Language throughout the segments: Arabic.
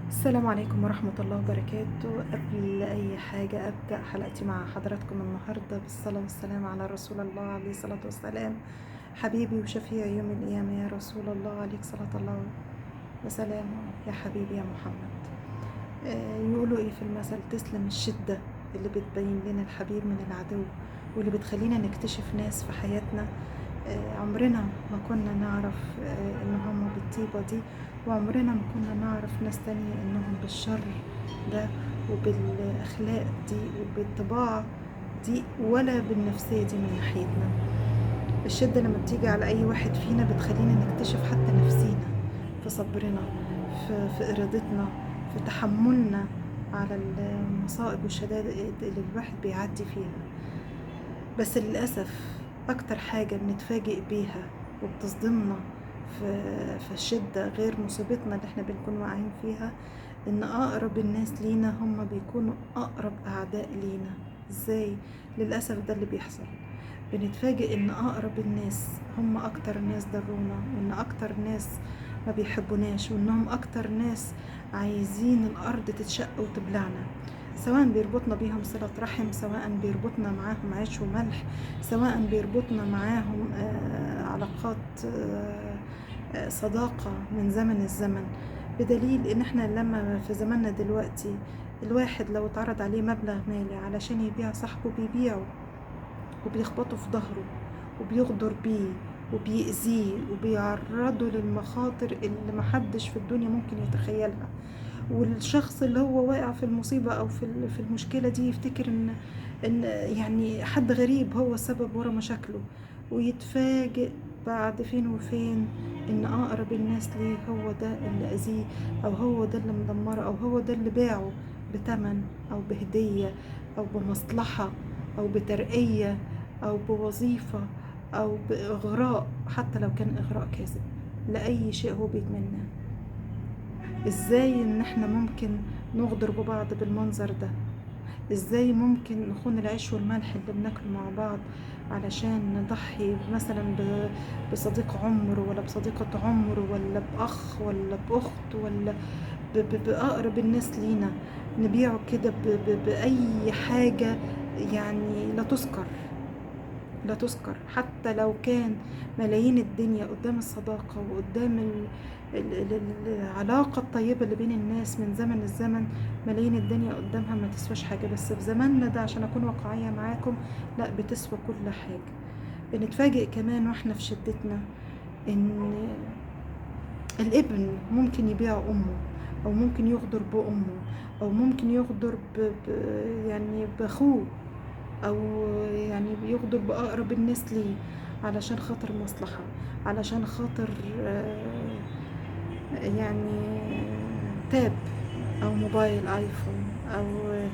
السلام عليكم ورحمة الله وبركاته. قبل أي حاجة أبدأ حلقتي مع حضراتكم النهاردة بالصلاة والسلام على رسول الله عليه الصلاة والسلام، حبيبي وشفيع يوم القيامة يا رسول الله، عليك صلاة الله وسلامه يا حبيبي يا محمد. يقولوا إيه في المثل؟ تسلم الشدة اللي بتبين لنا الحبيب من العدو، واللي بتخلينا نكتشف ناس في حياتنا عمرنا ما كنا نعرف ان هم بالطيبة دي، وعمرنا ما كنا نعرف ناس تانية انهم بالشر ده وبالاخلاق دي وبالطباع دي ولا بالنفسية دي من ناحيتنا. الشدة لما بتيجي على اي واحد فينا بتخلينا نكتشف حتى نفسينا في صبرنا، في ارادتنا، في تحملنا على المصائب والشدائد اللي الواحد بيعدي فيها. بس للأسف أكتر حاجة بنتفاجئ بيها وبتصدمنا في الشدة غير مصيبتنا اللي احنا بنكون واقعين فيها، إن أقرب الناس لينا هم بيكونوا أقرب أعداء لينا. إزاي؟ للأسف ده اللي بيحصل. بنتفاجئ إن أقرب الناس هم أكتر ناس ضرونا، وإن أكتر ناس ما بيحبوناش، وإنهم أكتر ناس عايزين الأرض تتشق وتبلعنا، سواء بيربطنا بيهم صلة رحم، سواء بيربطنا معاهم عيش وملح، سواء بيربطنا معاهم علاقات صداقة من زمن الزمن. بدليل ان احنا لما في زماننا دلوقتي الواحد لو اتعرض عليه مبلغ مالي علشان يبيع صاحبه بيبيعه، وبيخبطه في ظهره، وبيغدر بيه، وبيأذيه، وبيعرضه للمخاطر اللي محدش في الدنيا ممكن يتخيلها. والشخص اللي هو واقع في المصيبة أو في المشكلة دي يفتكر إن يعني حد غريب هو السبب ورا مشاكله، ويتفاجئ بعد فين وفين إن أقرب الناس ليه هو ده اللي أذيه، أو هو ده اللي مدمره، أو هو ده اللي باعه بتمن أو بهدية أو بمصلحة أو بترقية أو بوظيفة أو بإغراء، حتى لو كان إغراء كاذب لأي شيء هو بيتمناه. ازاي ان احنا ممكن نغدر ببعض بالمنظر ده؟ ازاي ممكن نخون العيش والملح اللي بناكله مع بعض علشان نضحي مثلا بصديق عمر، ولا بصديقة عمر، ولا بأخ، ولا بأخت، ولا بأقرب الناس لينا، نبيعه كده بأي حاجة يعني لا تذكر، لا تذكر، حتى لو كان ملايين الدنيا قدام الصداقة وقدام العلاقة الطيبة اللي بين الناس من زمن الزمن. ملايين الدنيا قدامها ما تسواش حاجة، بس في زماننا ده عشان أكون واقعية معاكم لا، بتسوى كل حاجة. بنتفاجئ كمان واحنا في شدتنا ان الابن ممكن يبيع امه، او ممكن يغدر بامه، او ممكن يغدر يعني باخوه، او يعني بيغدر باقرب الناس ليه علشان خاطر مصلحة، علشان خاطر يعني تاب او موبايل ايفون او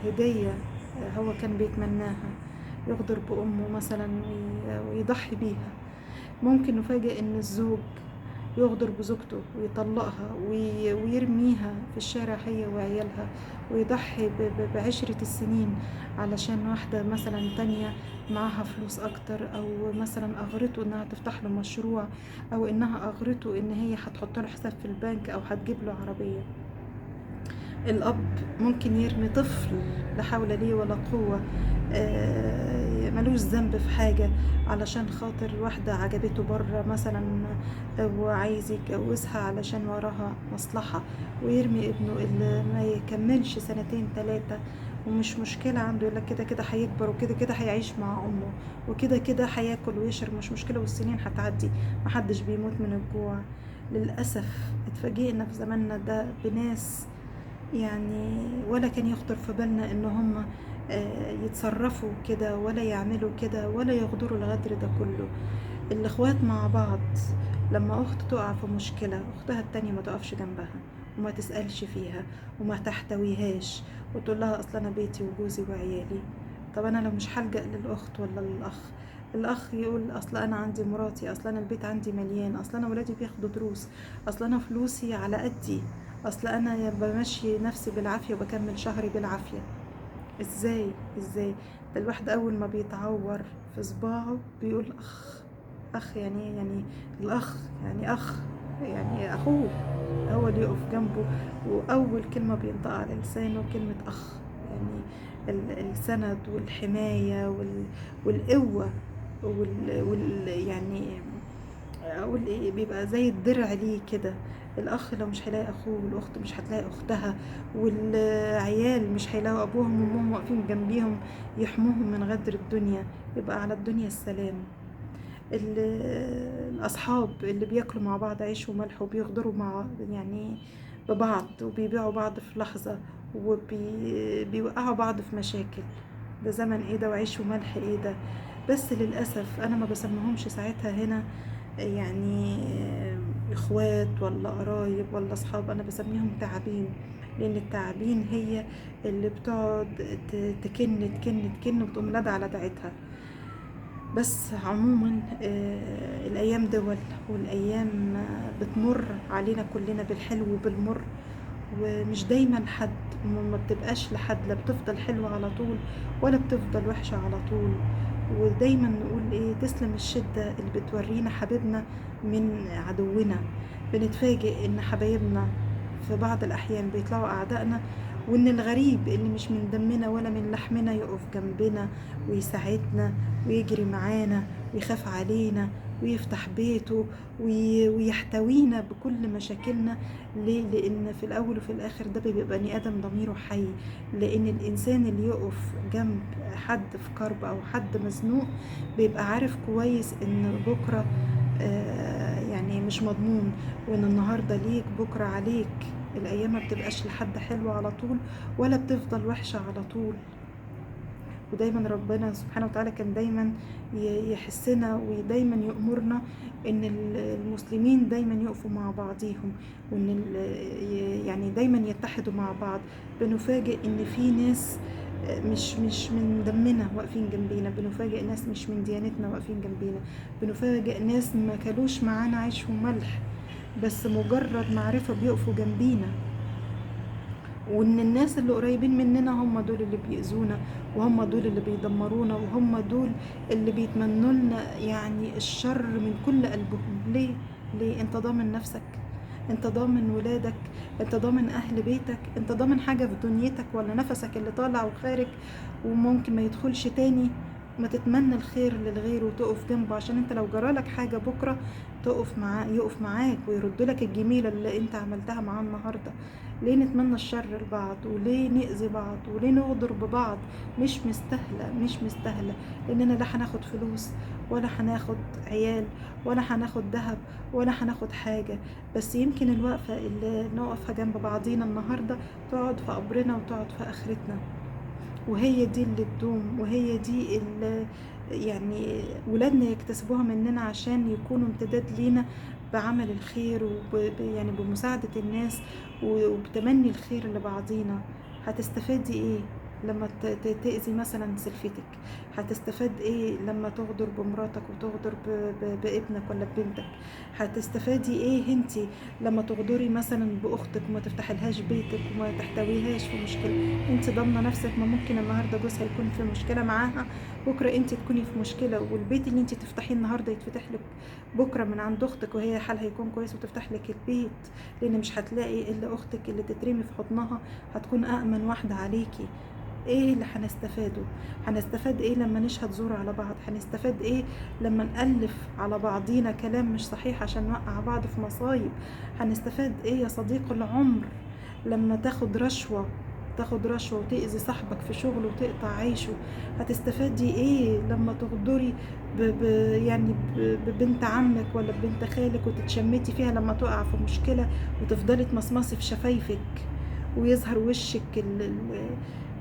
هدية هو كان بيتمناها، يغدر بامه مثلا ويضحي بيها. ممكن نفاجئ ان الزوج يغدر بزوجته ويطلقها ويرميها في الشارع هي وعيالها، ويضحي بعشرة السنين علشان واحدة مثلا تانية معاها فلوس اكتر، او مثلا اغرته انها تفتح له مشروع، او انها اغرته ان هي هتحط له حساب في البنك او هتجيب له عربية. الأب ممكن يرمي طفل لا حول ليه ولا قوة ملوش ذنب في حاجة علشان خاطر واحدة عجبته بره مثلا وعايز يتجوزها علشان وراها مصلحة، ويرمي ابنه اللي ما يكملش سنتين تلاتة ومش مشكلة عنده، يقولك كده كده هيكبر، وكده كده هيعيش مع أمه، وكده كده هياكل ويشرب، مش مشكلة، والسنين هتعدي، محدش بيموت من الجوع. للأسف اتفاجئنا في زماننا ده بناس يعني ولا كان يخطر في بالنا ان هم يتصرفوا كده، ولا يعملوا كده، ولا يغدروا الغدر ده كله. الاخوات مع بعض لما اخت تقع في مشكلة، اختها التانية ما تقفش جنبها وما تسألش فيها وما تحتويهاش، وتقول لها اصلا انا بيتي وجوزي وعيالي. طب انا لو مش هلجأ للاخت ولا للاخ، الاخ يقول اصلا انا عندي مراتي، اصلا انا البيت عندي مليان، اصلا انا ولادي بياخدوا دروس، اصلا انا فلوسي على قدي، اصل انا بمشي نفسي بالعافية وبكمل شهري بالعافية. ازاي؟ ده الواحد اول ما بيتعور في صباعه بيقول اخ. اخ يعني ايه؟ يعني الاخ يعني اخ، يعني اخوه. هو اللي يقف جنبه، وأول كلمة بينطق على لسانه كلمة أخ. يعني السند والحماية والقوة يعني اقول ايه، بيبقى زي الدرع ليه كده. الاخ لو مش هيلاقي اخوه، والاخت مش هتلاقي اختها، والعيال مش هيلاقوا ابوهم وامهم واقفين جنبيهم يحموهم من غدر الدنيا، يبقى على الدنيا السلام. الاصحاب اللي بياكلوا مع بعض عيش وملح وبيغدروا مع يعني ببعض، وبيبيعوا بعض في لحظة، وبيوقعوا بعض في مشاكل، ده زمن ايه ده؟ وعيش وملح ايه ده؟ بس للأسف أنا ما بسميهمش ساعتها هنا يعني اخوات ولا قرايب ولا اصحاب، انا بسميهم تعابين. لان التعابين هي اللي بتقعد تكن تكن تكن وتقوم لادعة على دعتها. بس عموما الايام دول، والايام بتمر علينا كلنا بالحلو وبالمر، ومش دايما حد، ما بتبقاش لحد لا بتفضل حلوة على طول ولا بتفضل وحشة على طول. ودايما نقول ايه، تسلم الشدة اللي بتورينا حبيبنا من عدونا. بنتفاجئ ان حبايبنا في بعض الاحيان بيطلعوا اعدائنا، وان الغريب اللي مش من دمنا ولا من لحمنا يقف جنبنا ويساعدنا ويجري معانا ويخاف علينا ويفتح بيته ويحتوينا بكل مشاكلنا. ليه؟ لان في الاول وفي الاخر ده بيبقى بني ادم ضميره حي. لان الانسان اللي يقف جنب حد في كرب او حد مزنوق بيبقى عارف كويس ان بكره يعني مش مضمون، وان النهارده ليك بكره عليك. الايام ما بتبقاش لحد حلوه على طول ولا بتفضل وحشه على طول. ودايما ربنا سبحانه وتعالى كان دايما يحسنا ودايما يأمرنا ان المسلمين دايما يقفوا مع بعضيهم، وان يعني دايما يتحدوا مع بعض. بنفاجئ ان في ناس مش من دمنا واقفين جنبينا، بنفاجئ ناس مش من ديانتنا واقفين جنبينا، بنفاجئ ناس ما كلوش معانا عيش وملح بس مجرد معرفة بيقفوا جنبينا. وان الناس اللي قريبين مننا هم دول اللي بيأذونا، وهم دول اللي بيدمرونا، وهم دول اللي بيتمنوا لنا يعني الشر من كل قلبهم. ليه؟ ليه؟ انت ضامن نفسك؟ انت ضامن ولادك؟ انت ضامن اهل بيتك؟ انت ضامن حاجة في دنيتك؟ ولا نفسك اللي طالع وخارج وممكن ما يدخلش تاني؟ ما تتمنى الخير للغير وتقف جنبه، عشان انت لو جرالك حاجة بكرة تقف معاه، يقف معاك ويرد لك الجميلة اللي انت عملتها معاه النهاردة. ليه نتمنى الشر لبعض؟ وليه نأذي بعض؟ وليه نغدر ببعض؟ مش مستاهلة، مش مستاهلة. لاننا لا هناخد فلوس ولا هناخد عيال ولا هناخد ذهب ولا هناخد حاجة، بس يمكن الوقفة اللي نقفها جنب بعضينا النهاردة تقعد في قبرنا وتقعد في آخرتنا. وهي دي اللي تدوم، وهي دي اللي يعني ولادنا يكتسبوها مننا عشان يكونوا امتداد لينا بعمل الخير يعني بمساعدة الناس وبتمني الخير لبعضينا. هتستفادي ايه لما تأذي مثلا سلفتك؟ هتستفاد ايه لما تغدر بمراتك وتغدر بابنك ولا ببنتك؟ هتستفادي ايه انتي لما تغدري مثلا باختك وما تفتحلهاش بيتك وما تحتويهاش في مشكلة؟ انت ضامنه نفسك؟ ما ممكن النهارده جوزها يكون في مشكله معاها، بكره انت تكوني في مشكله، والبيت اللي انت تفتحيه النهارده يتفتح لك بكره من عند اختك وهي حالها يكون كويس وتفتح لك البيت. لان مش هتلاقي الا اختك اللي تترمي في حضنها هتكون أأمن واحده عليكي. ايه اللي هنستفاده؟ هنستفاد ايه لما نشهد زور على بعض؟ هنستفاد ايه لما نألف على بعضينا كلام مش صحيح عشان نوقع بعض في مصايب؟ هنستفاد ايه يا صديق العمر لما تاخد رشوة وتأذي صاحبك في شغله وتقطع عيشه؟ هتستفادي ايه لما تغدري يعني ببنت عمك ولا ببنت خالك وتتشمتي فيها لما تقع في مشكلة وتفضلي تمصمصي في شفايفك ويظهر وشك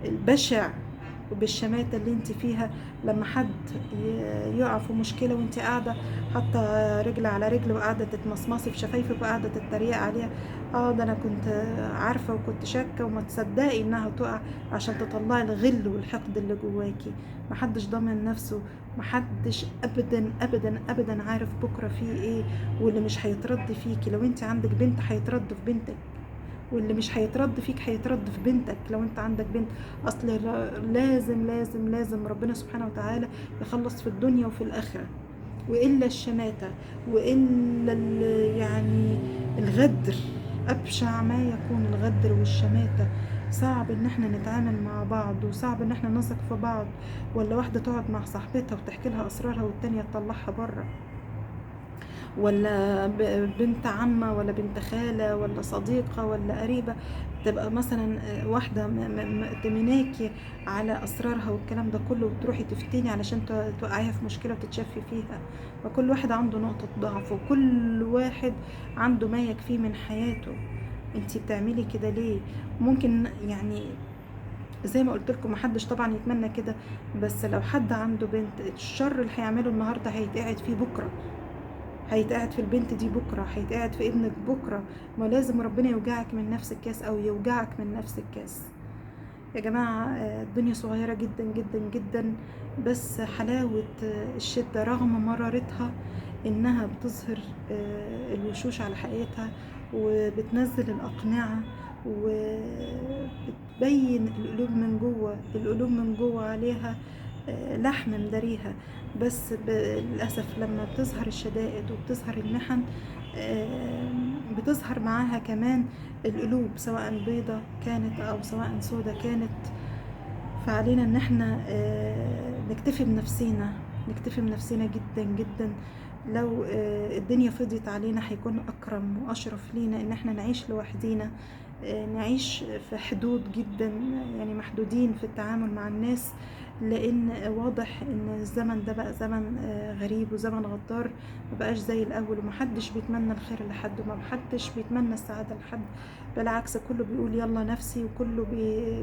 البشع وبالشماتة اللي انت فيها لما حد يقع في مشكلة وانت قاعدة حاطة رجل على رجل وقاعدة تتمصمصي في شفايفك وقاعدة تتريق عليها؟ ده انا كنت عارفة وكنت شاكة وما تصدقي انها تقع عشان تطلعي الغل والحقد اللي جواكي. محدش ضامن نفسه، محدش ابدا ابدا ابدا عارف بكرة فيه ايه. واللي مش هيترد فيكي لو انت عندك بنت هيترد في بنتك، واللي مش هيترد فيك هيترد في بنتك لو انت عندك بنت. اصل لازم لازم لازم ربنا سبحانه وتعالى يخلص في الدنيا وفي الاخره. والا الشماته، والا يعني الغدر أبشع ما يكون الغدر والشماتة. صعب إن احنا نتعامل مع بعض، وصعب إن احنا نثق في بعض، ولا واحدة تقعد مع صاحبتها وتحكي لها أسرارها والتانية تطلعها بره، ولا بنت عمة ولا بنت خالة ولا صديقة ولا قريبة تبقى مثلا واحدة تمناكي على أسرارها والكلام ده كله، وتروحي تفتني علشان توقعيها في مشكلة وتتشفي فيها. وكل واحد عنده نقطة ضعف، وكل واحد عنده ما يكفيه من حياته. انتي بتعملي كده ليه؟ ممكن يعني زي ما قلت لكم، محدش طبعا يتمنى كده، بس لو حد عنده بنت، الشر اللي هيعمله النهارده هيتقعد فيه بكره، هيتقعد في البنت دي بكرة، هيتقعد في ابنك بكرة. ما لازم ربنا يوجعك من نفس الكاس أو يوجعك من نفس الكاس. يا جماعة الدنيا صغيرة جدا جدا جدا، بس حلاوة الشدة رغم مرارتها إنها بتظهر الوشوش على حقيقتها، وبتنزل الأقنعة، وبتبين القلوب من جوه. القلوب من جوه عليها لحم مداريها. بس للأسف لما بتظهر الشدائد وبتظهر المحن، بتظهر معاها كمان القلوب، سواء بيضة كانت أو سواء سودة كانت. فعلينا ان احنا نكتفي بنفسينا، نكتفي بنفسنا جدا جدا. لو الدنيا فضيت علينا هيكون اكرم واشرف لينا ان احنا نعيش لوحدينا، نعيش في حدود جدا، يعني محدودين في التعامل مع الناس. لان واضح ان الزمن ده بقى زمن غريب وزمن غدار، مبقاش زي الاول، ومحدش بيتمنى الخير لحد، ومحدش بيتمنى السعادة لحد. بالعكس كله بيقول يلا نفسي، وكله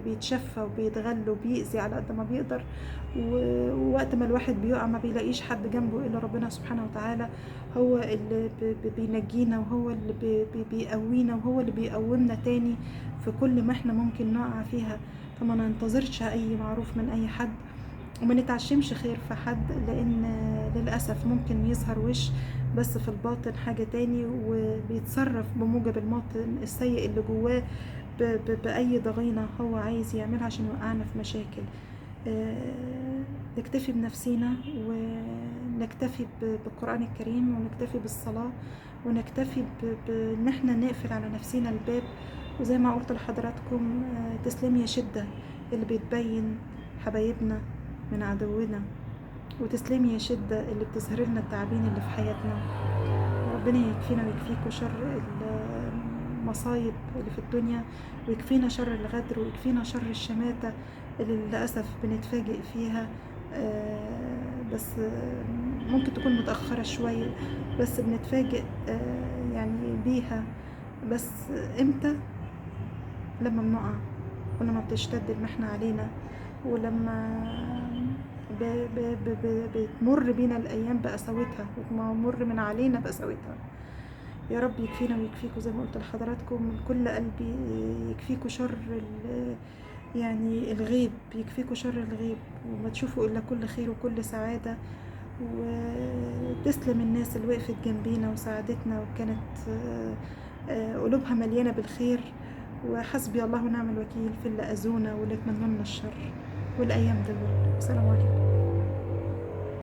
بيتشفى وبيتغل وبيأذي على قد ما بيقدر. ووقت ما الواحد بيقع ما بيلاقيش حد جنبه إلا ربنا سبحانه وتعالى. هو اللي بينجينا، وهو اللي بيقوينا، وهو اللي بيقومنا تاني في كل ما احنا ممكن نقع فيها. فما ننتظرش أي معروف من أي حد، وما نتعشمش خير في حد، لان للأسف ممكن يظهر وش بس في الباطن حاجة تاني، وبيتصرف بموجب الموطن السيء اللي جواه بأي ضغينة هو عايز يعملها عشان يوقعنا في مشاكل. نكتفي بنفسينا، ونكتفي بالقرآن الكريم، ونكتفي بالصلاة، ونكتفي بان احنا نقفل على نفسينا الباب. وزي ما قلت لحضراتكم تسلمي يا شدة اللي بتبين حبايبنا من عدونا، وتسلمي يا شدة اللي بتظهر لنا التعابين اللي في حياتنا. ربنا يكفينا ويكفيكوا شر المصايب اللي في الدنيا، ويكفينا شر الغدر، ويكفينا شر الشماتة اللي للأسف بنتفاجئ فيها. بس ممكن تكون متأخرة شوية، بس بنتفاجئ يعني بيها. بس امتى؟ لما بنقع، ولما بتشتد المحنة علينا، ولما بتمر بينا الأيام بقساوتها، وتمر من علينا بقساوتها. يا رب يكفينا ويكفيكوا زي ما قلت لحضراتكم من كل قلبي، يكفيكوا شر يعني الغيب، يكفيكوا شر الغيب، وما تشوفوا إلا كل خير وكل سعادة. وتسلم الناس اللي وقفت جنبينا وساعدتنا، وكانت قلوبها مليانة بالخير. وحسبي الله ونعم الوكيل في اللي أذونا واللي اتمنوا لنا الشر والأيام دول. السلام عليكم.